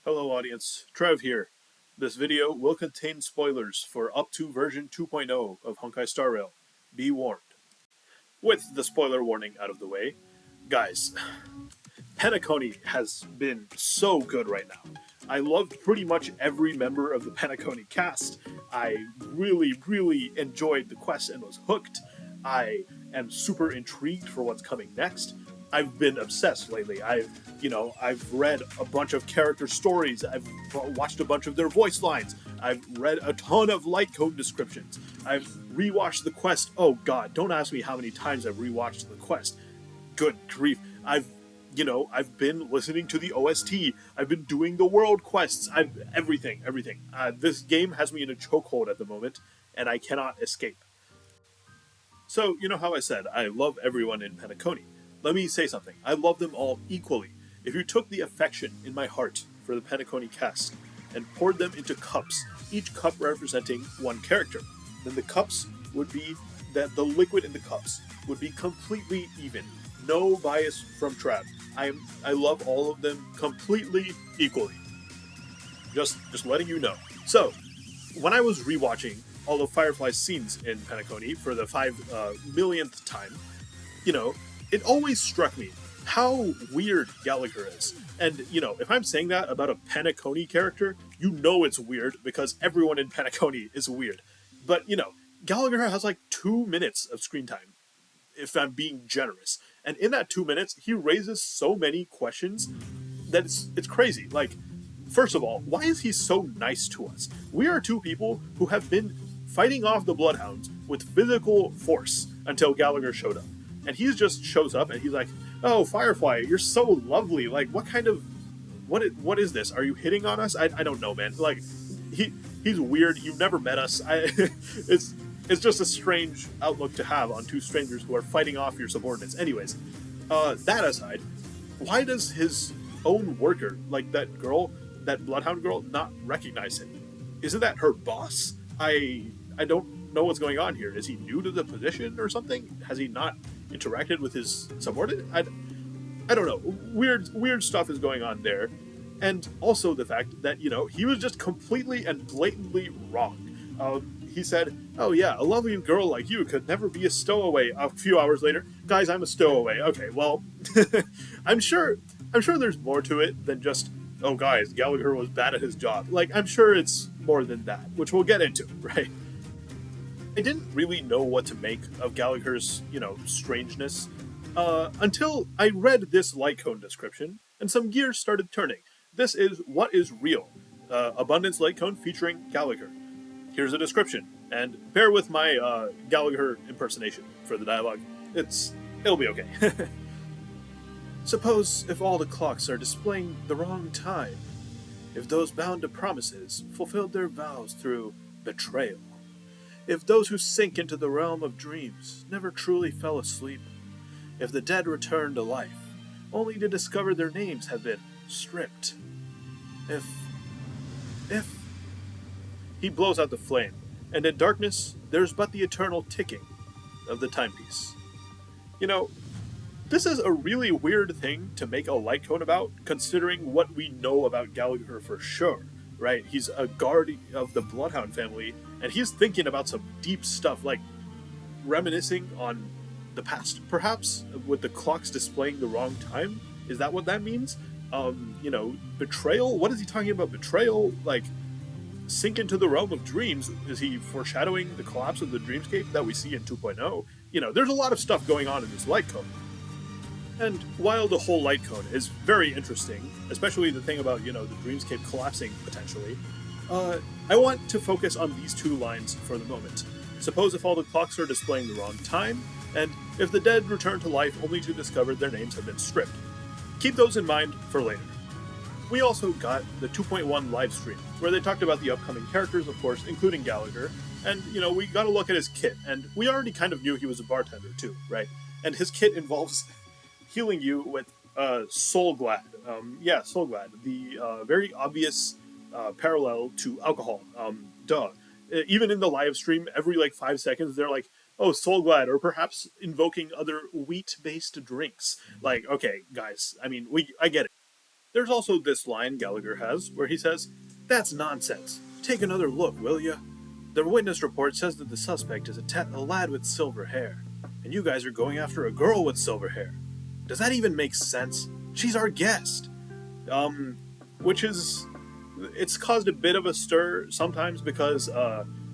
Hello audience, Trev here. This video will contain spoilers for up to version 2.0 of Honkai Star Rail. Be warned. With the spoiler warning out of the way, guys, Penacony has been so good right now. I loved pretty much every member of the Penacony cast. I really enjoyed the quest and was hooked. I am super intrigued for what's coming next. I've been obsessed lately. I've read a bunch of character stories. I've watched a bunch of their voice lines. I've read a ton of light code descriptions. I've rewatched the quest. Oh god, don't ask me how many times I've rewatched the quest. Good grief. I've been listening to the OST. I've been doing the world quests. Everything. This game has me in a chokehold at the moment, and I cannot escape. So, you know how I said I love everyone in Penacony. Let me say something. I love them all equally. If you took the affection in my heart for the Penacony cast and poured them into cups, each cup representing one character, then the cups would be that the liquid in the cups would be completely even. No bias from Trav. I love all of them completely equally. Just letting you know. So, when I was rewatching all of Firefly's scenes in Penacony for the 5 millionth time, it always struck me how weird Gallagher is. And, if I'm saying that about a Penacony character, it's weird because everyone in Penacony is weird. But, Gallagher has like 2 minutes of screen time, if I'm being generous. And in that 2 minutes, he raises so many questions that it's crazy. Like, first of all, why is he so nice to us? We are two people who have been fighting off the Bloodhounds with physical force until Gallagher showed up. And he just shows up and he's like, "Oh, Firefly, you're so lovely. Like, what is this? Are you hitting on us? I don't know, man. Like, he's weird. You've never met us. It's just a strange outlook to have on two strangers who are fighting off your subordinates. Anyways, that aside, why does his own worker, like that girl, that Bloodhound girl, not recognize him? Isn't that her boss? I don't know what's going on here. Is he new to the position or something? Has he not interacted with his subordinate? I don't know. Weird stuff is going on there. And also the fact that, he was just completely and blatantly wrong. He said, "Oh yeah, a lovely girl like you could never be a stowaway." A few hours later, "Guys, I'm a stowaway." Okay, well, I'm sure there's more to it than just, "Oh guys, Gallagher was bad at his job." Like, I'm sure it's more than that, which we'll get into, right? I didn't really know what to make of Gallagher's, strangeness, until I read this light cone description, and some gears started turning. This is What is Real, Abundance Light Cone featuring Gallagher. Here's a description, and bear with my Gallagher impersonation for the dialogue. It'll be okay. Suppose if all the clocks are displaying the wrong time, if those bound to promises fulfilled their vows through betrayal, if those who sink into the realm of dreams never truly fell asleep, if the dead return to life, only to discover their names have been stripped, if... He blows out the flame, and in darkness there's but the eternal ticking of the timepiece. This is a really weird thing to make a light cone about, considering what we know about Gallagher for sure, right? He's a guard of the Bloodhound family, and he's thinking about some deep stuff, like reminiscing on the past, perhaps, with the clocks displaying the wrong time? Is that what that means? Betrayal? What is he talking about? Betrayal? Like, sink into the realm of dreams? Is he foreshadowing the collapse of the dreamscape that we see in 2.0? There's a lot of stuff going on in this light cone. And while the whole light cone is very interesting, especially the thing about, the dreamscape collapsing potentially, I want to focus on these two lines for the moment. Suppose if all the clocks are displaying the wrong time, and if the dead return to life only to discover their names have been stripped. Keep those in mind for later. We also got the 2.1 live stream, where they talked about the upcoming characters, of course, including Gallagher, and, we got a look at his kit, and we already kind of knew he was a bartender too, right? And his kit involves healing you with Soul Glad. Soul Glad, the very obvious parallel to alcohol. Duh. Even in the live stream, every 5 seconds, they're like, "Oh, Soul Glad," or perhaps invoking other wheat-based drinks. Like, okay, guys, I mean, I get it. There's also this line Gallagher has where he says, "That's nonsense. Take another look, will ya? The witness report says that the suspect is a lad with silver hair, and you guys are going after a girl with silver hair. Does that even make sense? She's our guest." Which is, it's caused a bit of a stir sometimes because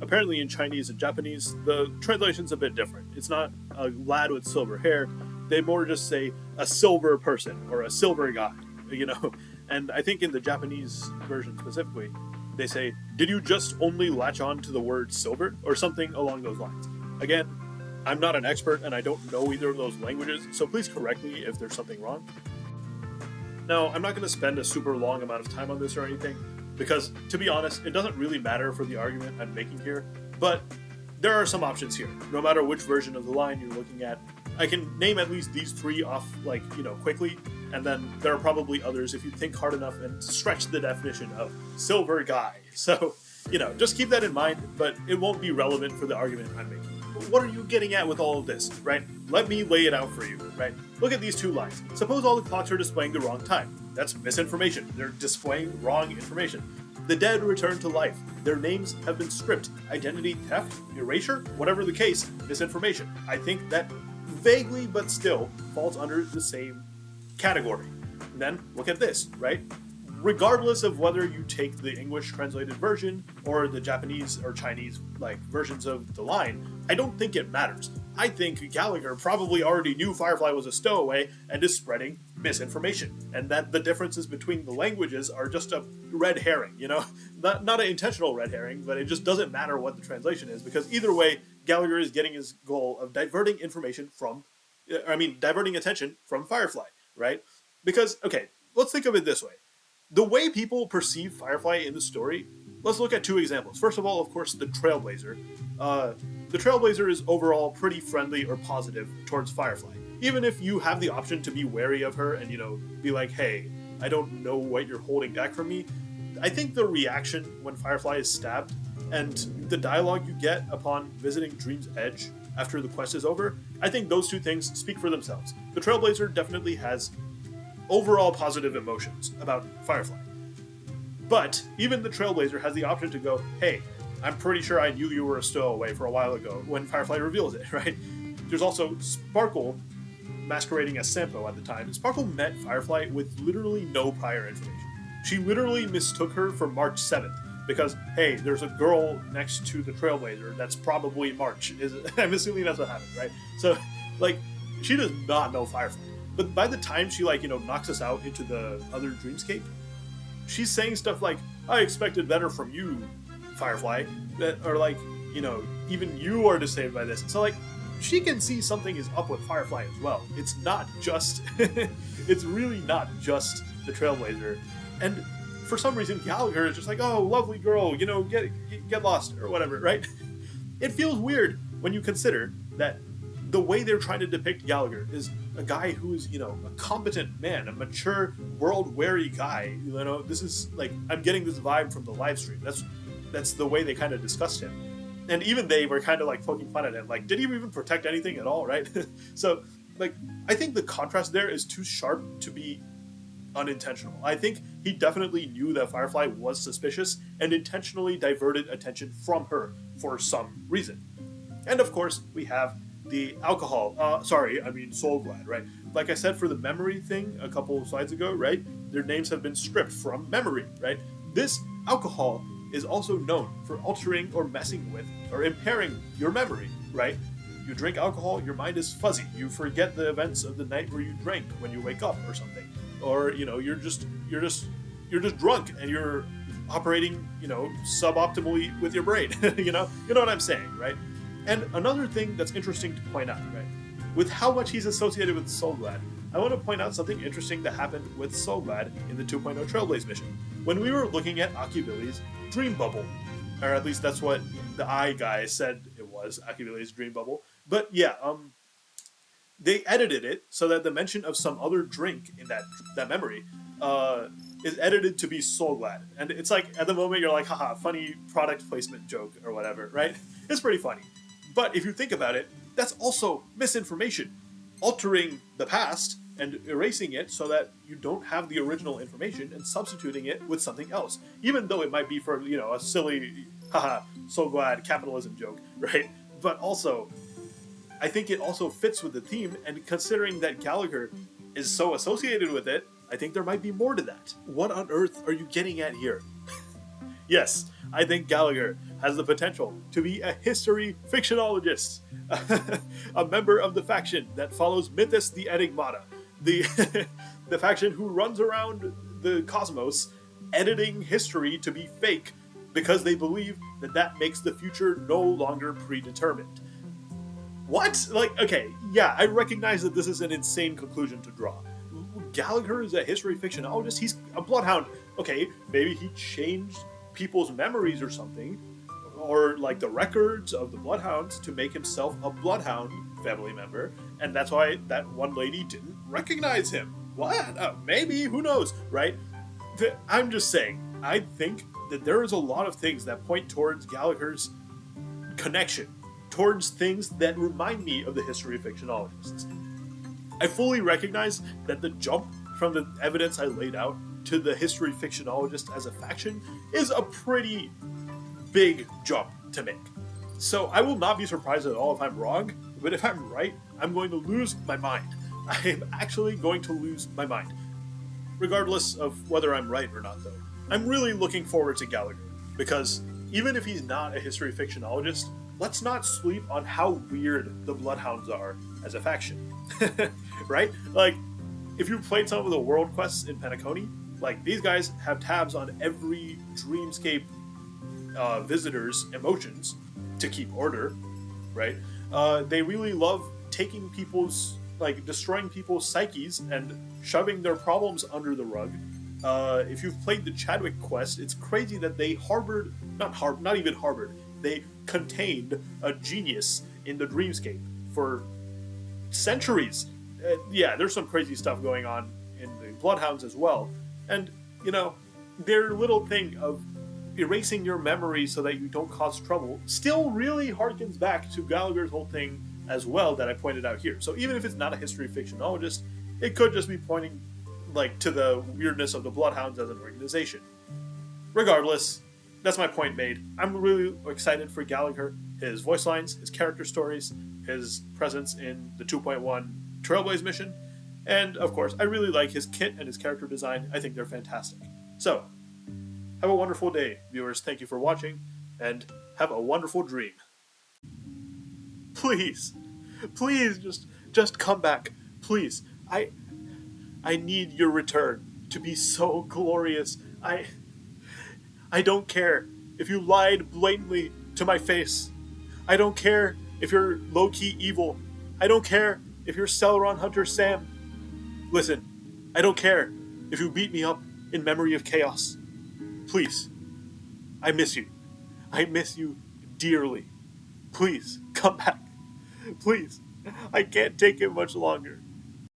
apparently in Chinese and Japanese the translation's a bit different. It's not a lad with silver hair; they more just say a silver person or a silver guy, you know. And I think in the Japanese version specifically, they say, "Did you just only latch on to the word silver?" or something along those lines. Again, I'm not an expert and I don't know either of those languages, so please correct me if there's something wrong. Now, I'm not going to spend a super long amount of time on this or anything, because, to be honest, it doesn't really matter for the argument I'm making here, but there are some options here, no matter which version of the line you're looking at. I can name at least these three off, quickly, and then there are probably others if you think hard enough and stretch the definition of silver guy. So, just keep that in mind, but it won't be relevant for the argument I'm making. What are you getting at with all of this, right? Let me lay it out for you, right? Look at these two lines. Suppose all the clocks are displaying the wrong time. That's misinformation. They're displaying wrong information. The dead return to life. Their names have been stripped. Identity theft, erasure, whatever the case, misinformation. I think that vaguely, but still, falls under the same category. And then look at this, right? Regardless of whether you take the English translated version or the Japanese or Chinese versions of the line, I don't think it matters. I think Gallagher probably already knew Firefly was a stowaway and is spreading misinformation, and that the differences between the languages are just a red herring, not an intentional red herring, but it just doesn't matter what the translation is, because either way, Gallagher is getting his goal of diverting attention from Firefly, right? Because, okay, let's think of it this way. The way people perceive Firefly in the story, let's look at two examples. First of all, of course, the Trailblazer. The Trailblazer is overall pretty friendly or positive towards Firefly. Even if you have the option to be wary of her and, be like, hey, I don't know what you're holding back from me. I think the reaction when Firefly is stabbed and the dialogue you get upon visiting Dream's Edge after the quest is over, I think those two things speak for themselves. The Trailblazer definitely has overall positive emotions about Firefly. But even the Trailblazer has the option to go, hey, I'm pretty sure I knew you were a stowaway for a while ago, when Firefly reveals it, right? There's also Sparkle masquerading as Sampo at the time. Sparkle met Firefly with literally no prior information. She literally mistook her for March 7th because, hey, there's a girl next to the Trailblazer that's probably March. I'm assuming that's what happened, right? So, she does not know Firefly. But by the time she, knocks us out into the other dreamscape, she's saying stuff like, I expected better from you, Firefly. Or, even you are deceived by this. So, she can see something is up with Firefly as well. It's not just... it's really not just the Trailblazer. And for some reason, Gallagher is just like, oh, lovely girl, get lost, or whatever, right? It feels weird when you consider that the way they're trying to depict Gallagher is a guy who is, a competent man, a mature, world-weary guy. This is, I'm getting this vibe from the live stream. That's the way they kind of discussed him. And even they were kind of, poking fun at him. Did he even protect anything at all, right? So, I think the contrast there is too sharp to be unintentional. I think he definitely knew that Firefly was suspicious and intentionally diverted attention from her for some reason. And, of course, we have the alcohol, Soulglad, right? Like I said for the memory thing a couple of slides ago, right? Their names have been stripped from memory, right? This alcohol is also known for altering or messing with or impairing your memory, right? You drink alcohol, your mind is fuzzy. You forget the events of the night where you drank when you wake up or something. Or, you're just drunk and you're operating, suboptimally with your brain. You know what I'm saying, right? And another thing that's interesting to point out, right? With how much he's associated with Soulglad, I want to point out something interesting that happened with Soulglad in the 2.0 Trailblaze mission. When we were looking at Akibili's Dream Bubble, or at least that's what the eye guy said it was, Akibili's Dream Bubble. But yeah, they edited it so that the mention of some other drink in that memory is edited to be Soulglad. And it's at the moment you're like, haha, funny product placement joke or whatever, right? It's pretty funny. But if you think about it, that's also misinformation. altering the past and erasing it so that you don't have the original information and substituting it with something else, even though it might be for, a silly, haha, so glad capitalism joke, right? But also, I think it also fits with the theme, and considering that Gallagher is so associated with it, I think there might be more to that. What on earth are you getting at here? Yes, I think Gallagher has the potential to be a history fictionologist, a member of the faction that follows Mythos the Enigmata, the the faction who runs around the cosmos editing history to be fake because they believe that that makes the future no longer predetermined. What? Like, okay, yeah, I recognize that this is an insane conclusion to draw. Gallagher is a history fictionologist. He's a bloodhound. Okay, maybe he changed people's memories or something, or like the records of the bloodhounds to make himself a bloodhound family member, and that's why that one lady didn't recognize him. What? Maybe, who knows, right? I'm just saying, I think that there is a lot of things that point towards Gallagher's connection, towards things that remind me of the history of fictionologists. I fully recognize that the jump from the evidence I laid out to the history fictionologist as a faction is a pretty big jump to make. So I will not be surprised at all if I'm wrong, but if I'm right, I'm going to lose my mind. I am actually going to lose my mind. Regardless of whether I'm right or not, though, I'm really looking forward to Gallagher, because even if he's not a history fictionologist, let's not sleep on how weird the Bloodhounds are as a faction. Right? Like, if you've played some of the world quests in Penacony, like, these guys have tabs on every Dreamscape visitor's emotions to keep order, right? They really love taking people's, like, destroying people's psyches and shoving their problems under the rug. If you've played the Chadwick quest, it's crazy that they not even harbored, they contained a genius in the Dreamscape for centuries. Yeah, there's some crazy stuff going on in the Bloodhounds as well. And, their little thing of erasing your memory so that you don't cause trouble still really harkens back to Gallagher's whole thing as well that I pointed out here. So even if it's not a history fictionologist, it could just be pointing, like, to the weirdness of the Bloodhounds as an organization. Regardless, that's my point made. I'm really excited for Gallagher, his voice lines, his character stories, his presence in the 2.1 Trailblaze mission, and of course, I really like his kit and his character design. I think they're fantastic. So, have a wonderful day, viewers. Thank you for watching, and have a wonderful dream. Please, just come back. Please, I need your return to be so glorious. I don't care if you lied blatantly to my face. I don't care if you're low-key evil. I don't care if you're Celeron Hunter Sam. Listen, I don't care if you beat me up in memory of chaos. Please, I miss you. I miss you dearly. Please, come back. Please, I can't take it much longer.